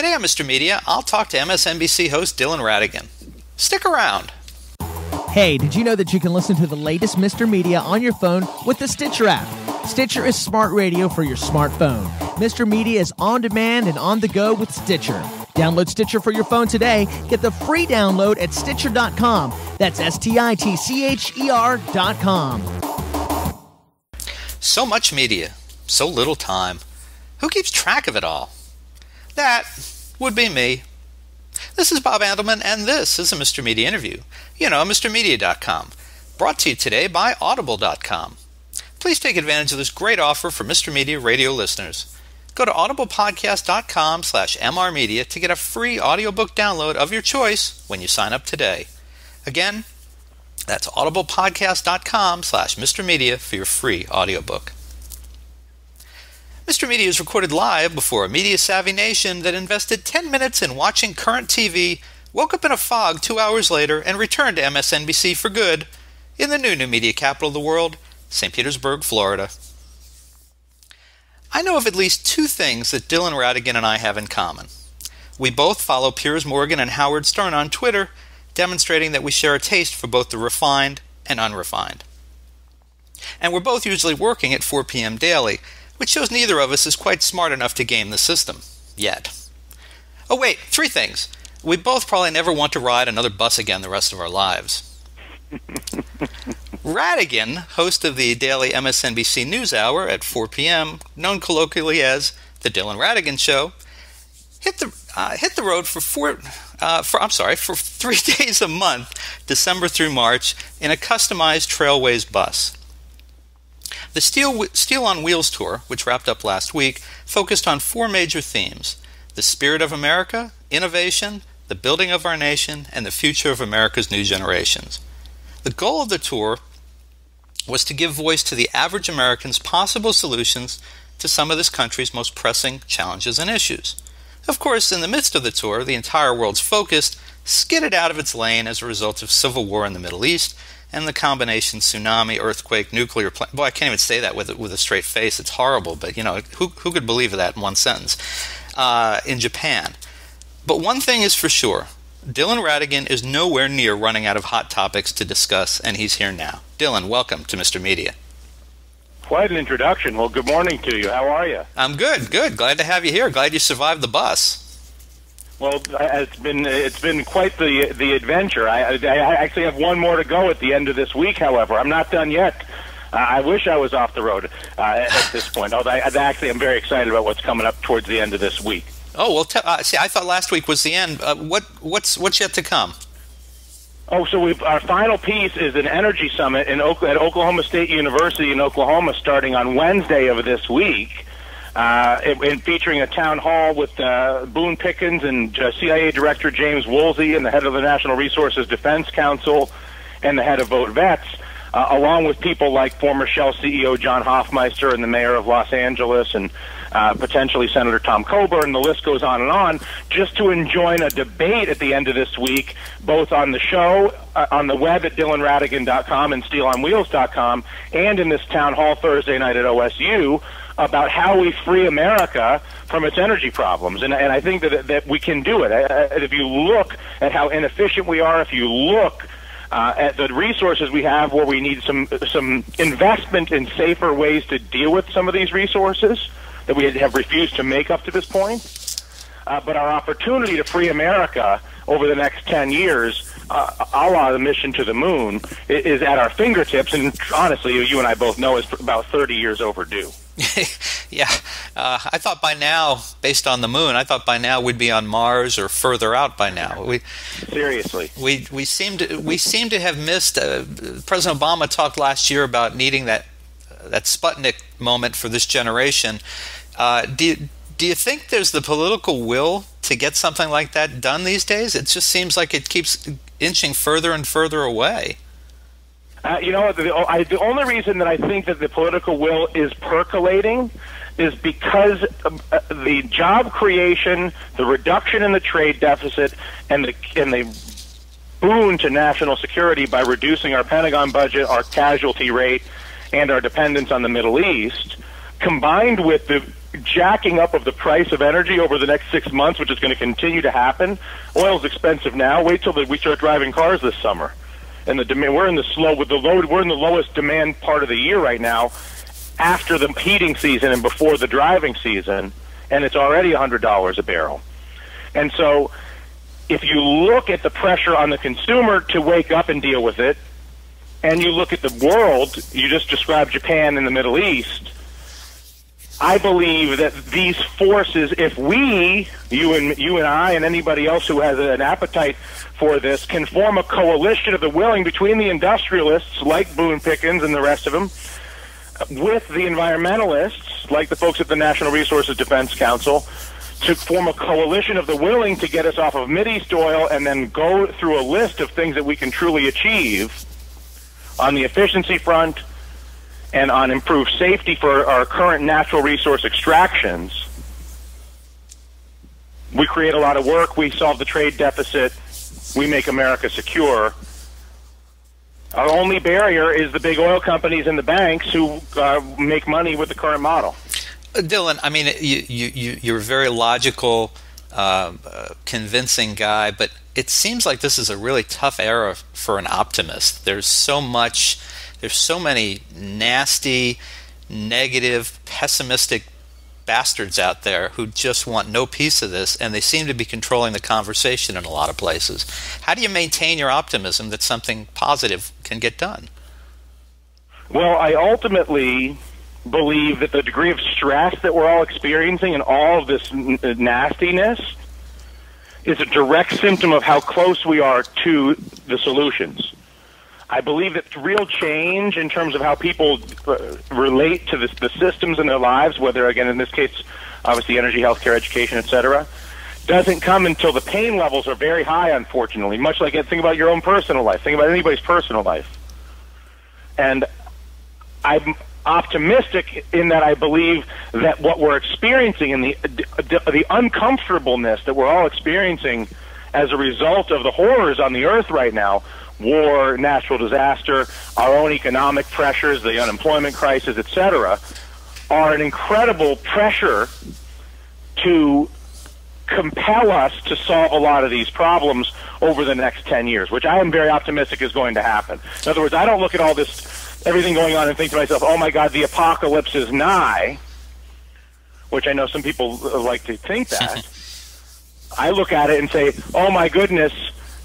Today on Mr. Media, I'll talk to MSNBC host Dylan Ratigan. Stick around. Hey, did you know that you can listen to the latest Mr. Media on your phone with the Stitcher app? Stitcher is smart radio for your smartphone. Mr. Media is on demand and on the go with Stitcher. Download Stitcher for your phone today. Get the free download at Stitcher.com. That's STITCHER.com. So much media, so little time. Who keeps track of it all? That would be me. This is Bob Andelman, and this is a Mr. Media interview. You know, MrMedia.com. Brought to you today by Audible.com. Please take advantage of this great offer for Mr. Media radio listeners. Go to audiblepodcast.com/mrmedia to get a free audiobook download of your choice when you sign up today. Again, that's audiblepodcast.com/mrmedia for your free audiobook. Mr. Media is recorded live before a media-savvy nation that invested 10 minutes in watching current TV, woke up in a fog 2 hours later, and returned to MSNBC for good in the new media capital of the world, St. Petersburg, Florida. I know of at least two things that Dylan Ratigan and I have in common. We both follow Piers Morgan and Howard Stern on Twitter, demonstrating that we share a taste for both the refined and unrefined. And we're both usually working at 4 p.m. daily, which shows neither of us is quite smart enough to game the system. Yet. Oh wait, three things. We both probably never want to ride another bus again the rest of our lives. Ratigan, host of the daily MSNBC NewsHour at 4 p.m., known colloquially as the Dylan Ratigan Show, hit the road for 3 days a month, December through March, in a customized Trailways bus. The Steel on Wheels tour, which wrapped up last week, focused on four major themes: the spirit of America, innovation, the building of our nation, and the future of America's new generations. The goal of the tour was to give voice to the average American's possible solutions to some of this country's most pressing challenges and issues. Of course, in the midst of the tour, the entire world's focus skidded out of its lane as a result of civil war in the Middle East and the combination tsunami, earthquake, nuclear plant. Boy, I can't even say that with a straight face. It's horrible, but you know, who could believe that in one sentence? In Japan. But one thing is for sure. Dylan Ratigan is nowhere near running out of hot topics to discuss, and he's here now. Dylan, welcome to Mr. Media. Quite an introduction. Well, good morning to you. How are you? I'm good. Glad to have you here. Glad you survived the bus. Well, it's been quite the adventure. I actually have one more to go at the end of this week, however. I'm not done yet. I wish I was off the road at this point. Although I'm very excited about what's coming up towards the end of this week. Oh, well, see, I thought last week was the end. What's yet to come? Oh, so our final piece is an energy summit at Oklahoma State University in Oklahoma starting on Wednesday of this week, and featuring a town hall with Boone Pickens and CIA Director James Woolsey and the head of the National Resources Defense Council and the head of Vote Vets, along with people like former Shell CEO John Hofmeister and the mayor of Los Angeles and potentially Senator Tom Coburn. The list goes on, just to join a debate at the end of this week, both on the show, on the web at DylanRatigan.com and SteelOnWheels.com, and in this town hall Thursday night at OSU, about how we free America from its energy problems. And I think that we can do it. If you look at how inefficient we are, if you look at the resources we have where we need some investment in safer ways to deal with some of these resources that we have refused to make up to this point. But our opportunity to free America over the next 10 years, a la the mission to the moon, is at our fingertips. And honestly, you and I both know is about 30 years overdue. Yeah. I thought by now, based on the moon, we'd be on Mars or further out by now. Seriously. We seem to have missed. President Obama talked last year about needing that Sputnik moment for this generation. Do you think there's the political will to get something like that done these days? It just seems like it keeps inching further and further away. The only reason that I think that the political will is percolating is because the job creation, the reduction in the trade deficit, and the boon to national security by reducing our Pentagon budget, our casualty rate, and our dependence on the Middle East, combined with the jacking up of the price of energy over the next 6 months, which is going to continue to happen. Oil's expensive now. Wait till we start driving cars this summer. And the demand, we're in the lowest demand part of the year right now, after the heating season and before the driving season, and it's already $100 a barrel. And so if you look at the pressure on the consumer to wake up and deal with it, and you look at the world, you just described Japan and the Middle East, I believe that these forces, if we, you and I and anybody else who has an appetite for this, can form a coalition of the willing between the industrialists like Boone Pickens and the rest of them, with the environmentalists like the folks at the National Resources Defense Council, to form a coalition of the willing to get us off of Mideast oil and then go through a list of things that we can truly achieve on the efficiency front and on improved safety for our current natural resource extractions. We create a lot of work, we solve the trade deficit, we make America secure. Our only barrier is the big oil companies and the banks who make money with the current model. Dylan, I mean, you're a very logical, convincing guy, but it seems like this is a really tough era for an optimist. There's so many nasty, negative, pessimistic bastards out there who just want no piece of this, and they seem to be controlling the conversation in a lot of places. How do you maintain your optimism that something positive can get done? Well, I ultimately believe that the degree of stress that we're all experiencing and all of this nastiness is a direct symptom of how close we are to the solutions. I believe that real change in terms of how people relate to the systems in their lives, whether, again, in this case, obviously energy, healthcare, education, etc., doesn't come until the pain levels are very high, unfortunately. Much like, think about your own personal life. Think about anybody's personal life. And I'm optimistic in that I believe that what we're experiencing and the uncomfortableness that we're all experiencing as a result of the horrors on the earth right now, war, natural disaster, our own economic pressures, the unemployment crisis, etc., are an incredible pressure to compel us to solve a lot of these problems over the next 10 years, which I am very optimistic is going to happen. In other words, I don't look at all this, everything going on, and think to myself, oh my God, the apocalypse is nigh, which I know some people like to think that. I look at it and say, oh my goodness,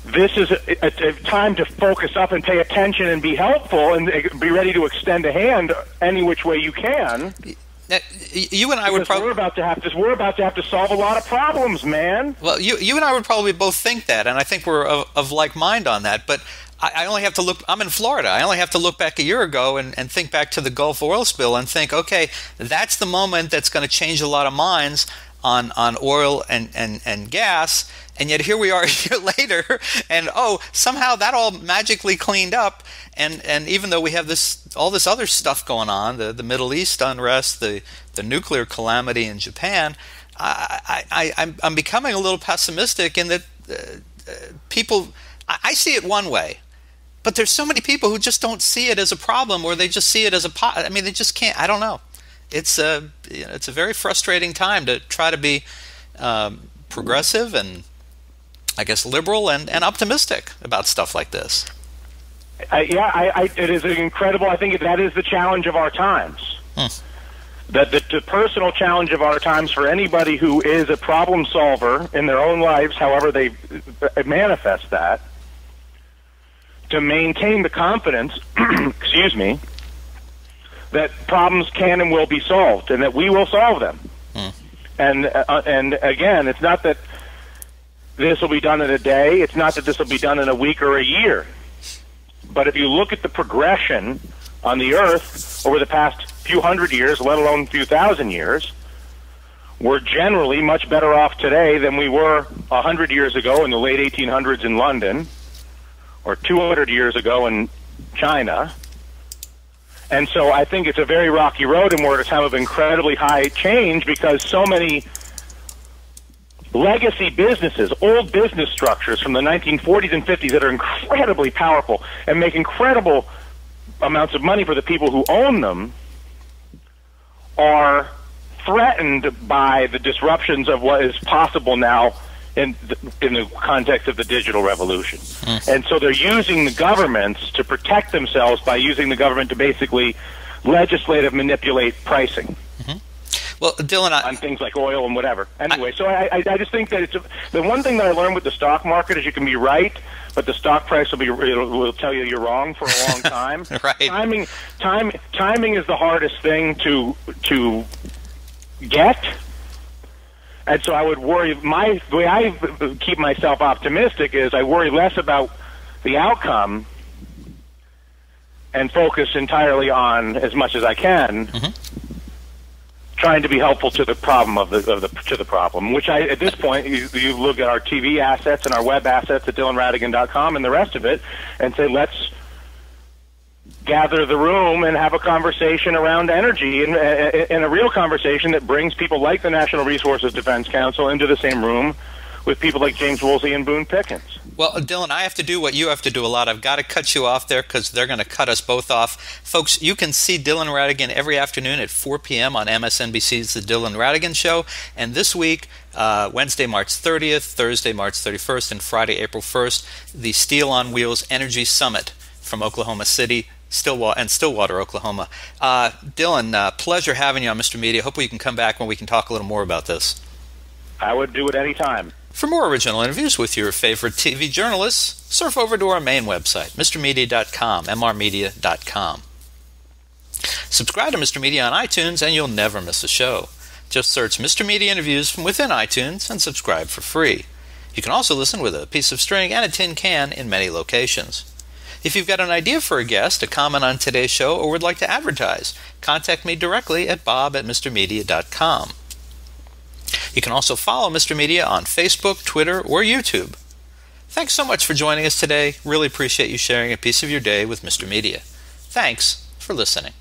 this is a time to focus up and pay attention and be helpful and be ready to extend a hand any which way you can. Now, you and I would probably we're about to have to solve a lot of problems, man. Well, you and I would probably both think that, and I think we're of like mind on that. But I only have to look. I'm in Florida. I only have to look back a year ago and think back to the Gulf oil spill and think, okay, that's the moment that's going to change a lot of minds on oil and gas. And yet here we are a year later, and somehow that all magically cleaned up. And even though we have all this other stuff going on, the Middle East unrest, the nuclear calamity in Japan, I'm becoming a little pessimistic in that people. I see it one way, but there's so many people who just don't see it as a problem, or they just see it as I mean, they just can't. I don't know. It's a very frustrating time to try to be progressive and, I guess, liberal and optimistic about stuff like this. It is incredible. I think that is the challenge of our times. That the personal challenge of our times for anybody who is a problem solver in their own lives, however they manifest that, to maintain the confidence, excuse me, that problems can and will be solved, and that we will solve them. And again, it's not that this will be done in a day. It's not that this will be done in a week or a year. But if you look at the progression on the Earth over the past few hundred years, let alone a few thousand years, we're generally much better off today than we were 100 years ago in the late 1800s in London, or 200 years ago in China. And so I think it's a very rocky road, and we're at a time of incredibly high change because so many legacy businesses, old business structures from the 1940s and 50s that are incredibly powerful and make incredible amounts of money for the people who own them, are threatened by the disruptions of what is possible now in the context of the digital revolution. And so they're using the governments to protect themselves by using the government to basically legislative manipulate pricing. Well, Dylan, on things like oil and whatever. Anyway, so I just think that the one thing that I learned with the stock market is you can be right, but the stock price will tell you you're wrong for a long time. Right. Timing is the hardest thing to get. And so I would worry. The way I keep myself optimistic is I worry less about the outcome and focus entirely on, as much as I can, trying to be helpful to the problem to the problem. Which at this point you look at our TV assets and our web assets at DylanRatigan.com and the rest of it, and say let's gather the room and have a conversation around energy, and a real conversation that brings people like the National Resources Defense Council into the same room with people like James Woolsey and Boone Pickens. Well, Dylan, I have to do what you have to do a lot. I've got to cut you off there because they're going to cut us both off. Folks, you can see Dylan Ratigan every afternoon at 4 p.m. on MSNBC's The Dylan Ratigan Show. And this week, Wednesday, March 30th, Thursday, March 31st, and Friday, April 1st, the Steel on Wheels Energy Summit from Oklahoma City, Stillwater, Oklahoma. Dylan, pleasure having you on Mr. Media. Hopefully you can come back when we can talk a little more about this. I would do it any time. For more original interviews with your favorite TV journalists, surf over to our main website, mrmedia.com, mrmedia.com. Subscribe to Mr. Media on iTunes and you'll never miss a show. Just search Mr. Media Interviews from within iTunes and subscribe for free. You can also listen with a piece of string and a tin can in many locations. If you've got an idea for a guest, a comment on today's show, or would like to advertise, contact me directly at bob@mrmedia.com. You can also follow Mr. Media on Facebook, Twitter, or YouTube. Thanks so much for joining us today. Really appreciate you sharing a piece of your day with Mr. Media. Thanks for listening.